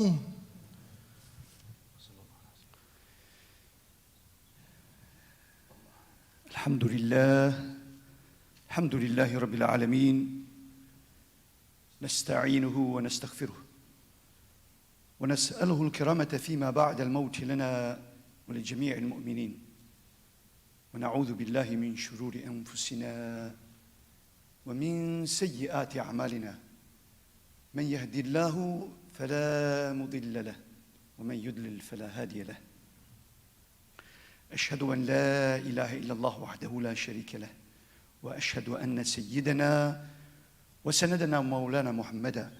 الحمد لله رب العالمين نستعينه ونستغفره ونسأله الكرامة فيما بعد الموت لنا ولجميع المؤمنين ونعوذ بالله من شرور أنفسنا ومن سيئات أعمالنا من يهدي الله فلا مضل له ومن يضلل فلا هادي له أشهد أن لا إله إلا الله وحده لا شريك له وأشهد أن سيدنا وسندنا مولانا محمدا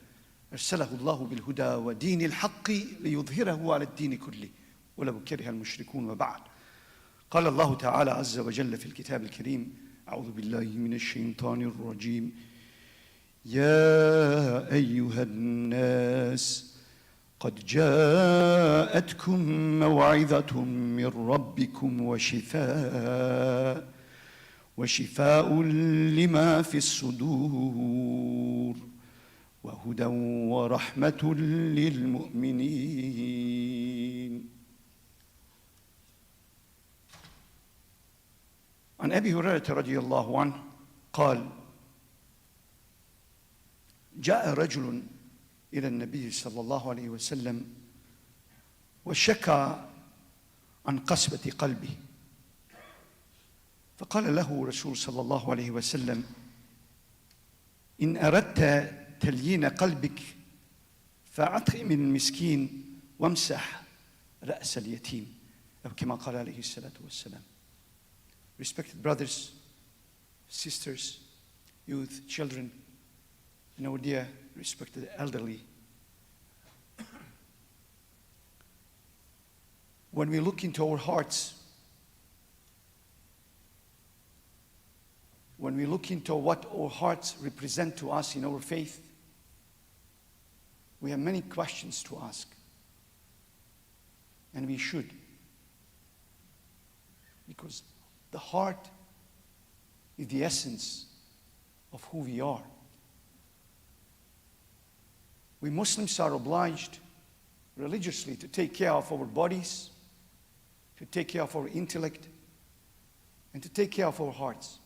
أرسله الله بالهدى ودين الحق ليظهره على الدين كله ولو كره المشركون. وبعد، قال الله تعالى عز وجل في الكتاب الكريم: أعوذ بالله من الشيطان الرجيم. يا أيها الناس قد جاءتكم موعظة من ربكم وشفاء لما في الصدور وهدى ورحمة للمؤمنين. عن أبي هريرة رضي الله عنه قال: جاء رجل إلى النبي صلى الله عليه وسلم وشكى عن قسوة قلبه، فقال له رسول صلى الله عليه وسلم: إن أردت تليين قلبك فأطعم المسكين وامسح رأس اليتيم، أو كما قال عليه الصلاة والسلام. Respected brothers, sisters, youth, children, and our dear respected elderly, when we look into our hearts, when we look into what our hearts represent to us in our faith, we have many questions to ask, and we should, because the heart is the essence of who we are. We Muslims are obliged religiously to take care of our bodies, to take care of our intellect, and to take care of our hearts.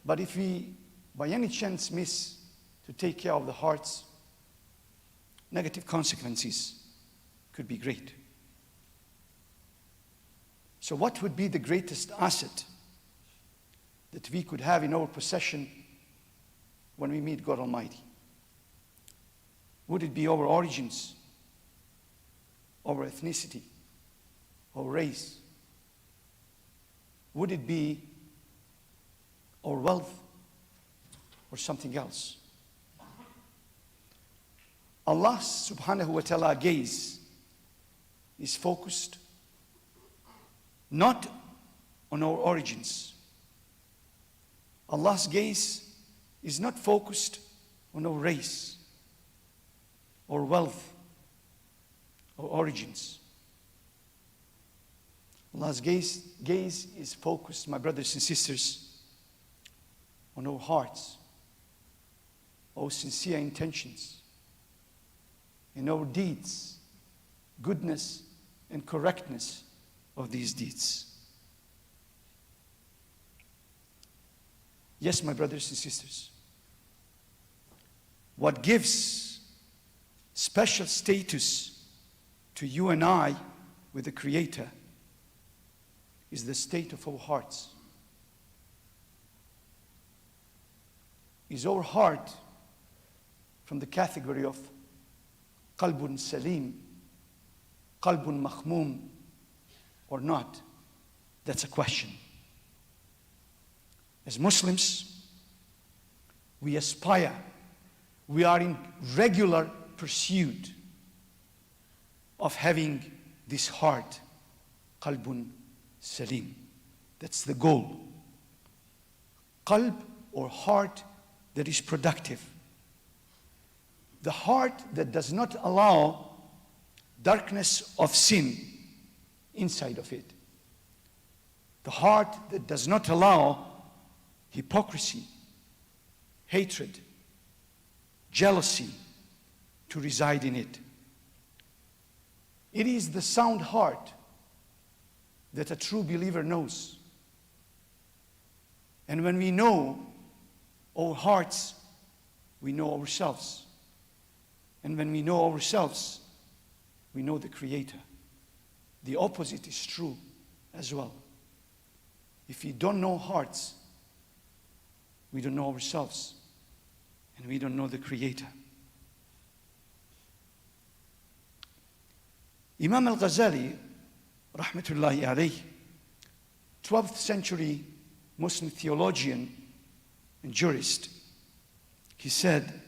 But if we by any chance miss to take care of the hearts, negative consequences could be great. So what would be the greatest asset that we could have in our possession when we meet God Almighty? Would it be our origins, our ethnicity, our race? Would it be our wealth or something else? Allah subhanahu wa ta'ala gaze is focused not on our origins. Allah's gaze is not focused on our race, or wealth, or origins. Allah's gaze is focused, my brothers and sisters, on our hearts, our sincere intentions, and our deeds, goodness and correctness of these deeds. Yes, my brothers and sisters, what gives special status to you and I with the Creator is the state of our hearts. Is our heart from the category of Qalbun Salim, Qalbun Makhmum, or not? That's a question. As Muslims, we aspire, we are in regular pursuit of having this heart, Qalbun Salim. That's the goal. Qalb, or heart, that is productive. The heart that does not allow darkness of sin inside of it. The heart that does not allow hypocrisy, hatred, jealousy to reside in it. It is the sound heart that a true believer knows. And when we know our hearts, we know ourselves. And when we know ourselves, we know the Creator. The opposite is true as well. If we don't know hearts, we don't know ourselves, and we don't know the Creator. Imam al-Ghazali, rahmatullahi alayh, 12th century Muslim theologian and jurist, he said,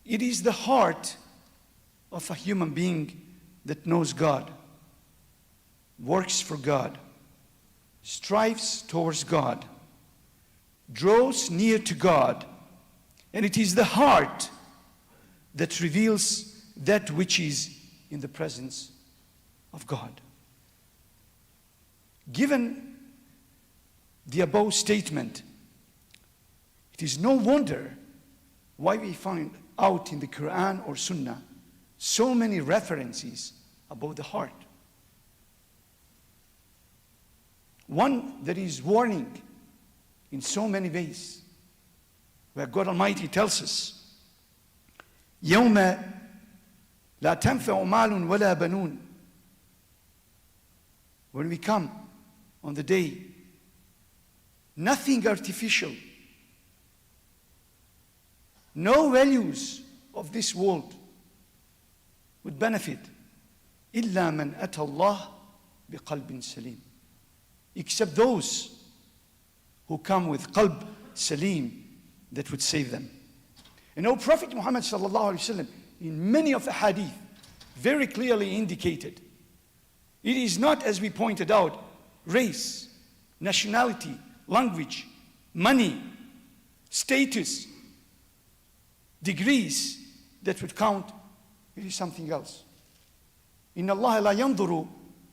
it is the heart of a human being that knows God, works for God, strives towards God, draws near to God, and it is the heart that reveals that which is in the presence of God. Given the above statement, it is no wonder why we find out in the Quran or Sunnah so many references about the heart. One that is warning in so many ways, where God Almighty tells us, يَوْمَ لَا تَنْفَعُ مَالٌ وَلَا بَنُونَ. When we come on the day, nothing artificial, no values of this world would benefit, إِلَّا مَنْ أَتَى اللَّهِ بِقَلْبٍ سَلِيمٍ, except those who come with Qalb Salim that would save them. And our Prophet Muhammad sallallahu alaihi wasallam, in many of the hadith, very clearly indicated, it is not, as we pointed out, race, nationality, language, money, status, degrees that would count. It is something else. إِنَّ اللَّهَ لَا يَنْظُرُ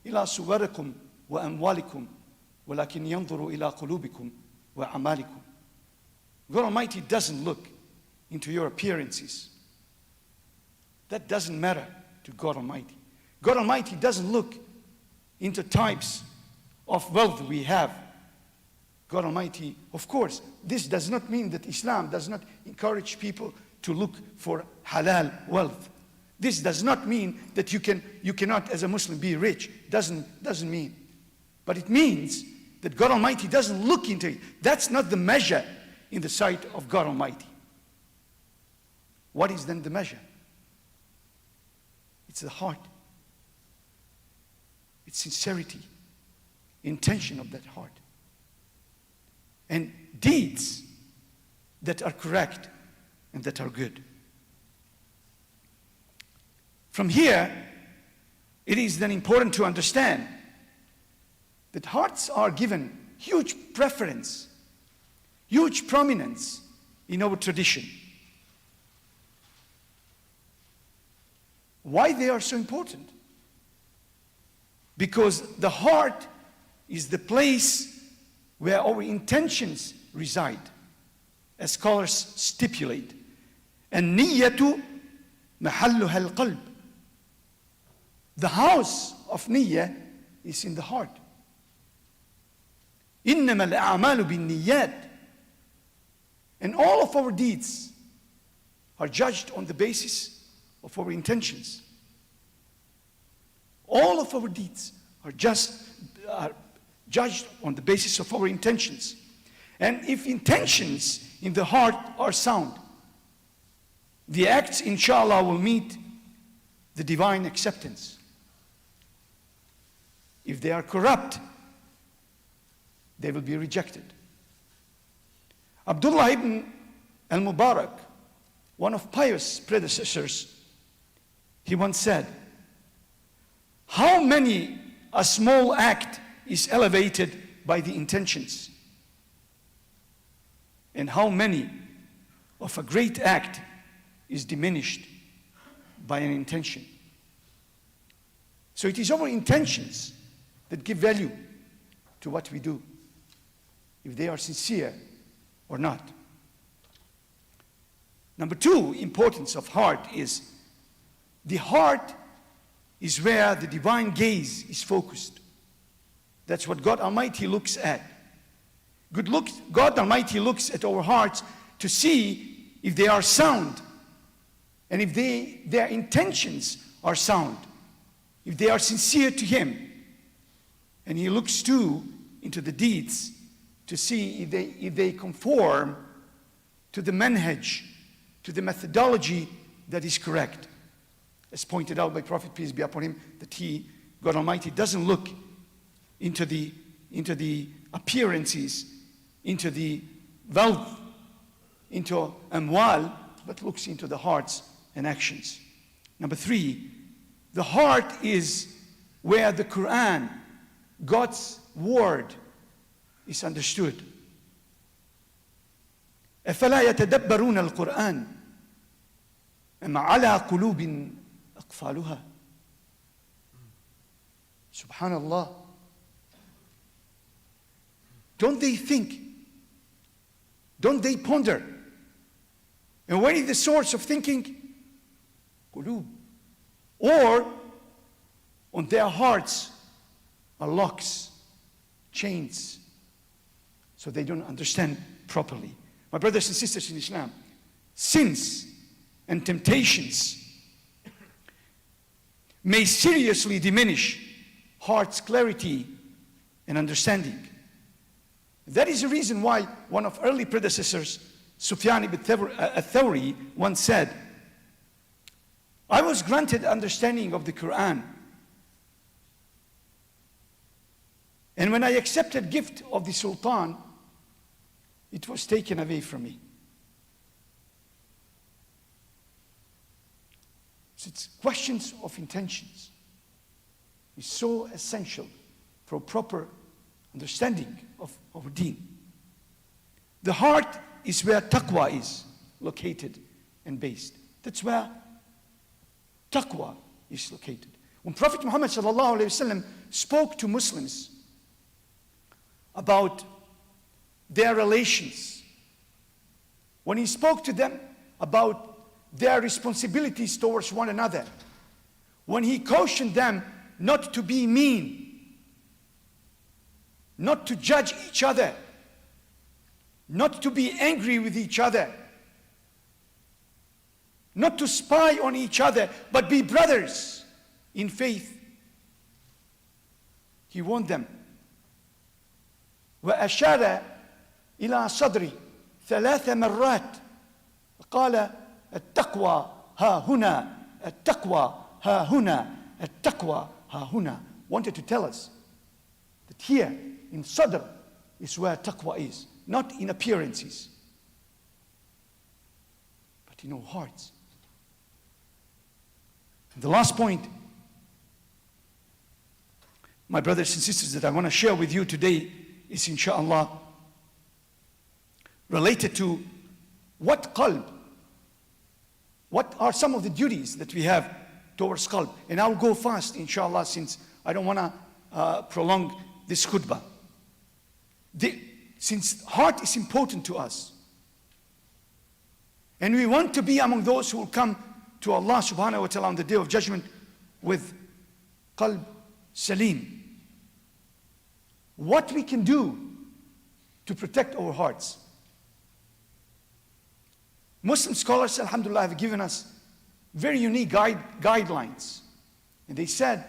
إِلَى صُوَرِكُمْ وَأَمْوَالِكُمْ وَلَكِنْ يَنْظُرُ إِلَى قُلُوبِكُمْ وَأَعْمَالِكُمْ. God Almighty doesn't look into your appearances. That doesn't matter to God Almighty. God Almighty doesn't look into types of wealth we have. God Almighty, of course, this does not mean that Islam does not encourage people to look for halal wealth. This does not mean that you cannot, as a Muslim, be rich. Doesn't mean. But it means that God Almighty doesn't look into it. That's not the measure in the sight of God Almighty. What is then the measure? It's the heart. It's sincerity, intention of that heart. And deeds that are correct and that are good. From here, it is then important to understand that hearts are given huge preference, huge prominence in our tradition. Why they are so important? Because the heart is the place where our intentions reside, as scholars stipulate. And niyyatu mahalluha al-qalb. The house of niyyah is in the heart. إِنَّمَا الْأَعْمَالُ بِالنِّيَّاتِ. And all of our deeds are judged on the basis of our intentions. All of our deeds are judged on the basis of our intentions. And if intentions in the heart are sound, the acts, inshallah, will meet the divine acceptance. If they are corrupt, they will be rejected. Abdullah ibn al-Mubarak, one of pious predecessors, he once said, how many a small act is elevated by the intentions, and how many of a great act is diminished by an intention. So it is our intentions that give value to what we do, if they are sincere or not. Number two, importance of heart is the heart is where the divine gaze is focused. That's what God Almighty looks at. God Almighty looks at our hearts to see if they are sound and if their intentions are sound, if they are sincere to Him. And He looks too into the deeds to see if they conform to the manhaj, to the methodology that is correct. As pointed out by Prophet, peace be upon him, that God Almighty, doesn't look into the appearances, into the wealth, into amwal, but looks into the hearts and actions. Number three, the heart is where the Quran, God's word, is understood. أَفَلَا يَتَدَبَّرُونَ الْقُرْآنَ أَمْ عَلَى قُلُوبٍ أَقْفَالُهَا. Subhanallah. Don't they think? Don't they ponder? And where is the source of thinking? Qulub. Or on their hearts are locks, chains, so they don't understand properly. My brothers and sisters in Islam, sins and temptations may seriously diminish heart's clarity and understanding. That is the reason why one of early predecessors, Sufyan ibn al-Thawri, once said, I was granted understanding of the Quran, and when I accepted gift of the Sultan, it was taken away from me. So it's questions of intentions. It's so essential for proper understanding of our deen. The heart is where taqwa is located and based. That's where taqwa is located. When Prophet Muhammad sallallahu alaihi wasallam spoke to Muslims about their relations, when he spoke to them about their responsibilities towards one another, when he cautioned them not to be mean, not to judge each other, not to be angry with each other, not to spy on each other, but be brothers in faith, he warned them. وأشار إلى صدري 3 مرات قال التقوى ها هنا التقوى ها هنا التقوى ها هنا. Wanted to tell us that here in Sadr is where taqwa is, not in appearances, but in our hearts. And the last point, my brothers and sisters, that I want to share with you today is, inshallah, related to what qalb, what are some of the duties that we have towards qalb. And I'll go fast, inshallah, since I don't want to prolong this khutbah. Since heart is important to us, and we want to be among those who will come to Allah subhanahu wa ta'ala on the day of judgment with qalb Salim, what we can do to protect our hearts. Muslim scholars, alhamdulillah, have given us very unique guidelines. And they said,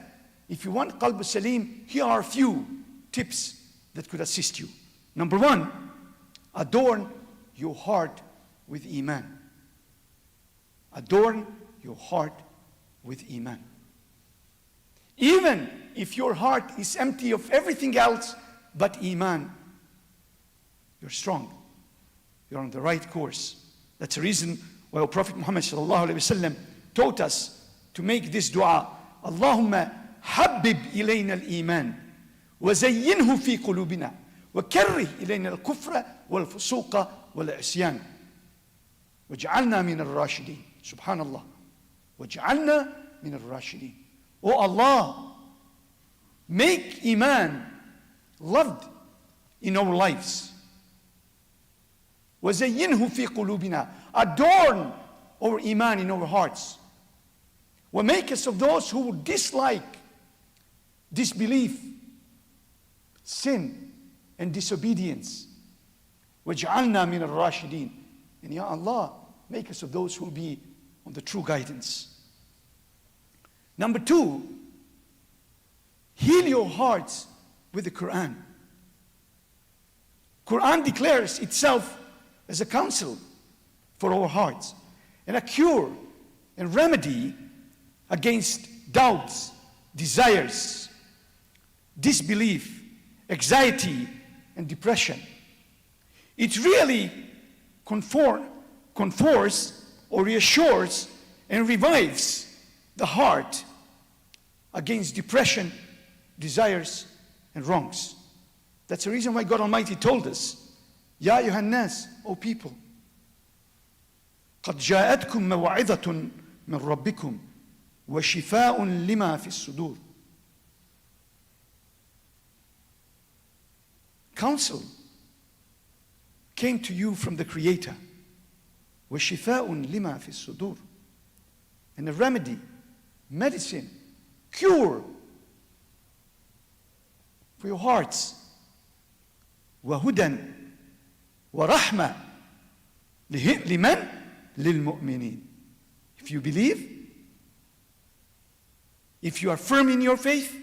if you want Qalb Salim, here are a few tips that could assist you. Number one, adorn your heart with Iman. Adorn your heart with Iman. Even if your heart is empty of everything else but Iman, you're strong. You're on the right course. That's the reason why our Prophet Muhammad sallallahu alaihi wasallam taught us to make this dua. Allahumma habbib ilayna al-iman wa zayyinhu fi qulubina wa karrih ilayna al-kufra wal-fusuqa wal-isyan waj'alna min ar-rashidin. Subhanallah. Waj'alna min ar-rashidin. Oh Allah, make Iman loved in our lives. وَزَيِّنْهُ فِي قُلُوبِنَا. Adorn our iman in our hearts. وَمake us of those who would dislike disbelief, sin, and disobedience. وَاجْعَلْنَا مِنَ الرَّاشِدِينَ. And Ya Allah, make us of those who will be on the true guidance. Number two, heal your hearts with the Quran. Quran declares itself as a counsel for our hearts and a cure and remedy against doubts, desires, disbelief, anxiety, and depression. It really comforts or reassures and revives the heart against depression, desires, and wrongs. That's the reason why God Almighty told us, Ya ayyuhan nas, O people, قد جاءتكم موعظة من ربكم وشفاء لما في الصدور. Counsel came to you from the Creator. وشفاء لما في الصدور. And a remedy, medicine, cure for your hearts. وهدى ورحمة لمن؟ للمؤمنين. If you believe, if you are firm in your faith,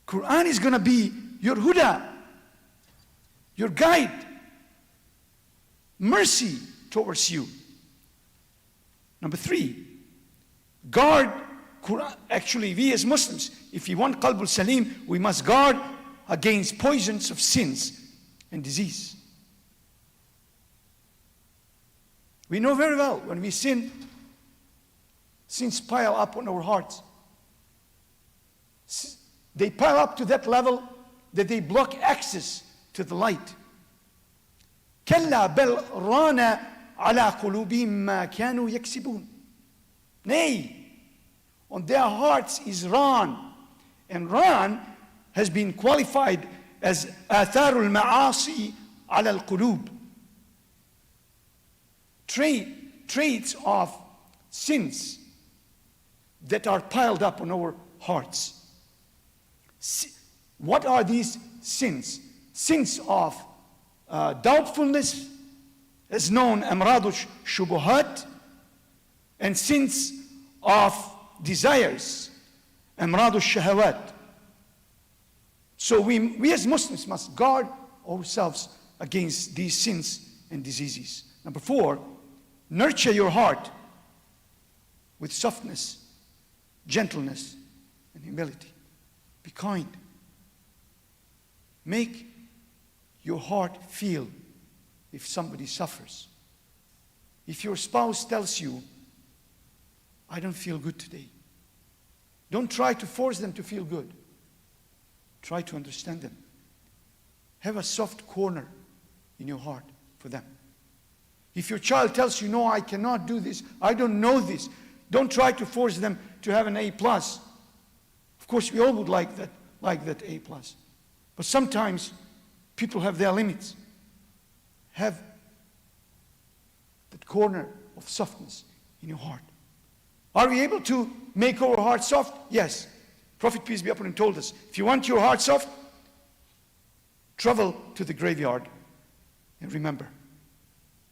Quran is going to be your huda, your guide, mercy towards you. Number three, guard Quran. Actually, we as Muslims, if we want Qalb Salim, we must guard against poisons of sins and disease. We know very well when we sin, sins pile up on our hearts. They pile up to that level that they block access to the light. كلا بل ران على قلوبهم ما كانوا يكسبون. Nay, on their hearts is ran, and ran has been qualified as آثار المعاصي على القلوب. Traits of sins that are piled up on our hearts. What are these sins? Sins of doubtfulness, as known amradu shubuhat, and sins of desires, amradu shahawat. So we as Muslims must guard ourselves against these sins and diseases. Number four, nurture your heart with softness, gentleness, and humility. Be kind. Make your heart feel if somebody suffers. If your spouse tells you, I don't feel good today, don't try to force them to feel good. Try to understand them. Have a soft corner in your heart for them. If your child tells you, no, I cannot do this, I don't know this, don't try to force them to have an A+. Of course, we all would like that A+. But sometimes people have their limits. Have that corner of softness in your heart. Are we able to make our heart soft? Yes. Prophet, peace be upon him, told us, if you want your heart soft, travel to the graveyard and remember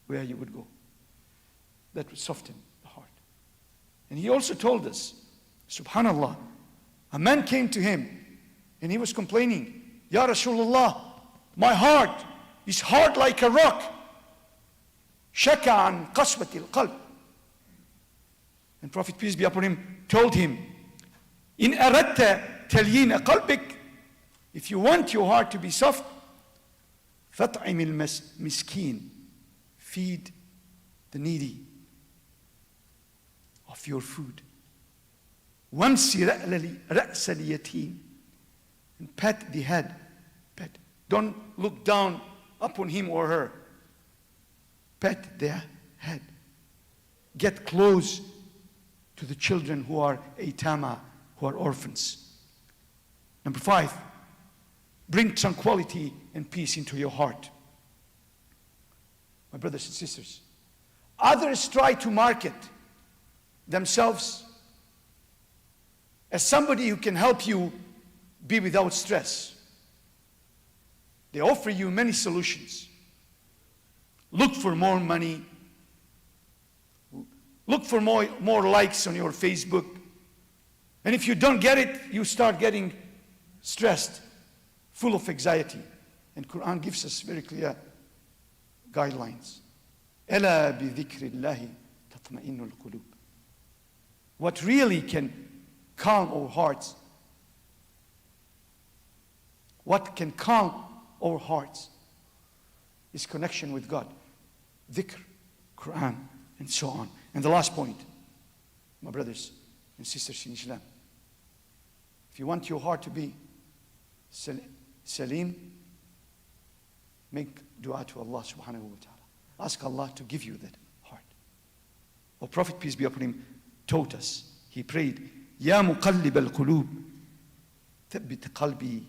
where you would go. That would soften the heart. And he also told us, subhanallah, a man came to him and he was complaining, Ya Rasulullah, my heart is hard like a rock. Shaka an qaswati al-qalb. And Prophet, peace be upon him, told him, in aradta talyina qalbik, if you want your heart to be soft, fat'im al-miskin, feed the needy of your food. Wamsi ra's al-yatim, and pat the head. Pat. Don't look down upon him or her. Pat their head. Get close to the children who are aytama, who are orphans. Number five, bring tranquility and peace into your heart. my brothers and sisters. Others try to market themselves as somebody who can help you be without stress. They offer you many solutions. Look for more money. Look for more likes on your Facebook. And if you don't get it, you start getting stressed, full of anxiety. And Quran gives us very clear guidelines. أَلَا بِذِكْرِ اللَّهِ تَطْمَئِنُّ الْقُلُوبِ. What really can calm our hearts, what can calm our hearts is connection with God. Dhikr, Quran, and so on. And the last point, my brothers and sisters in Islam, if you want your heart to be Salim, make dua to Allah subhanahu wa ta'ala. Ask Allah to give you that heart. Our Prophet, peace be upon him, taught us. He prayed, Ya muqallib al-qulub, thabbit qalbi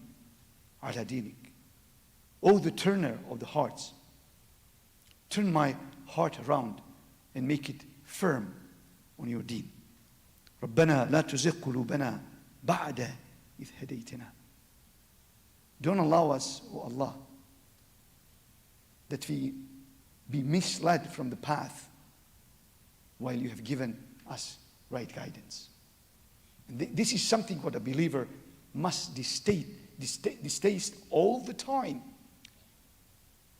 ala dinik. O the turner of the hearts, turn my heart around and make it firm on your deen. ربنا لا تزغ قلوبنا بعد إذ هديتنا. Don't allow us, O Allah, that we be misled from the path while you have given us right guidance. And this is something what a believer must distaste all the time,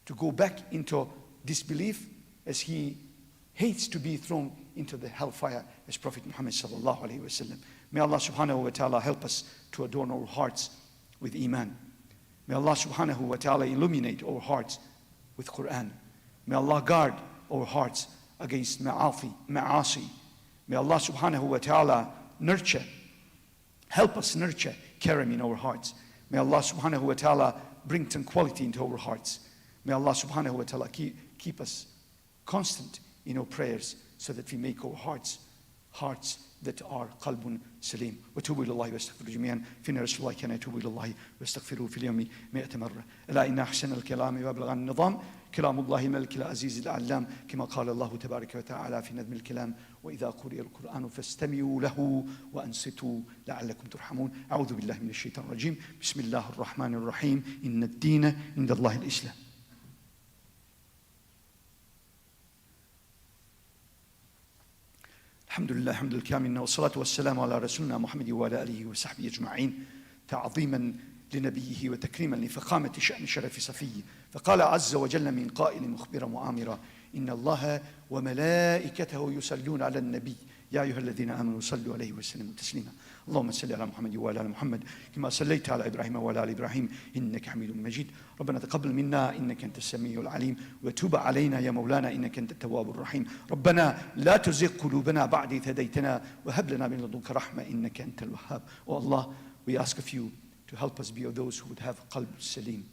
to go back into disbelief, as he hates to be thrown into the hellfire as Prophet Muhammad sallallahu alaihi wasallam. May Allah subhanahu wa ta'ala help us to adorn our hearts with Iman. May Allah subhanahu wa ta'ala illuminate our hearts with Quran. May Allah guard our hearts against ma'asi. May Allah subhanahu wa ta'ala help us nurture karam in our hearts. May Allah subhanahu wa ta'ala bring tranquility into our hearts. May Allah subhanahu wa ta'ala keep us constant in our prayers, so that we make our hearts that are qalbun salim. وتوبوا إلى الله واستغفروا جميعا فإن رسول الله كان يتوب إلى الله واستغفره في اليوم 100 مرة. ألا إن أحسن الكلام وأبلغ النظام كلام الله الملك العزيز العلام، كما قال الله تبارك وتعالى في نظم الكلام وإذا قرئ القرآن فاستمعوا له وأنصتوا لعلكم ترحمون. أعوذ بالله من الشيطان الرجيم. بسم الله الرحمن الرحيم. إن الدين عند الله الإسلام. الحمد لله حمد الكامل والصلاة والسلام على رسولنا محمد وعلى آله وصحبه أجمعين، تعظيما لنبيه وتكريما لفخامة شأن شرف صفيه. فقال عز وجل من قائل مخبرا وآمرا إن الله وملائكته يصلون على النبي يا أيها الذين آمنوا صلوا عليه وسلموا تسليما. اللهم صل على محمد وعلى آل محمد كما صليت على إبراهيم وعلى آل إبراهيم إنك حميد مجيد. ربنا تقبل منا إنك أنت السميع العليم وتوب علينا يا مولانا إنك أنت التواب الرحيم. ربنا لا تزغ قلوبنا بعد إذ هديتنا وهب لنا من لدنك رحمة إنك أنت الوهاب. Oh Allah, we ask of you to help us be of those who would have Qalb Salim.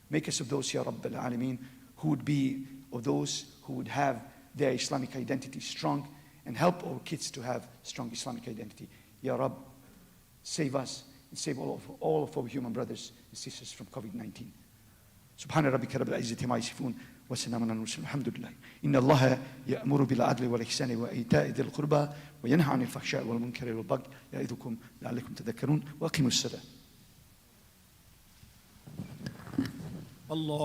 Make us of those, Ya Rabb al-Alameen, who would be of those who would have their Islamic identity strong, and help our kids to have strong Islamic identity. Ya Rabb, save us and save all of our human brothers and sisters from COVID-19. سبحان ربك رب العزة ما يصفون وسلام على المرسلين الحمد لله. إن الله يأمر بالعدل والإحسان وإيتاء ذي القربى وينهى عن الفحشاء والمنكر والبغي يعظكم لعلكم تذكرون وأقيموا الصلاة. الله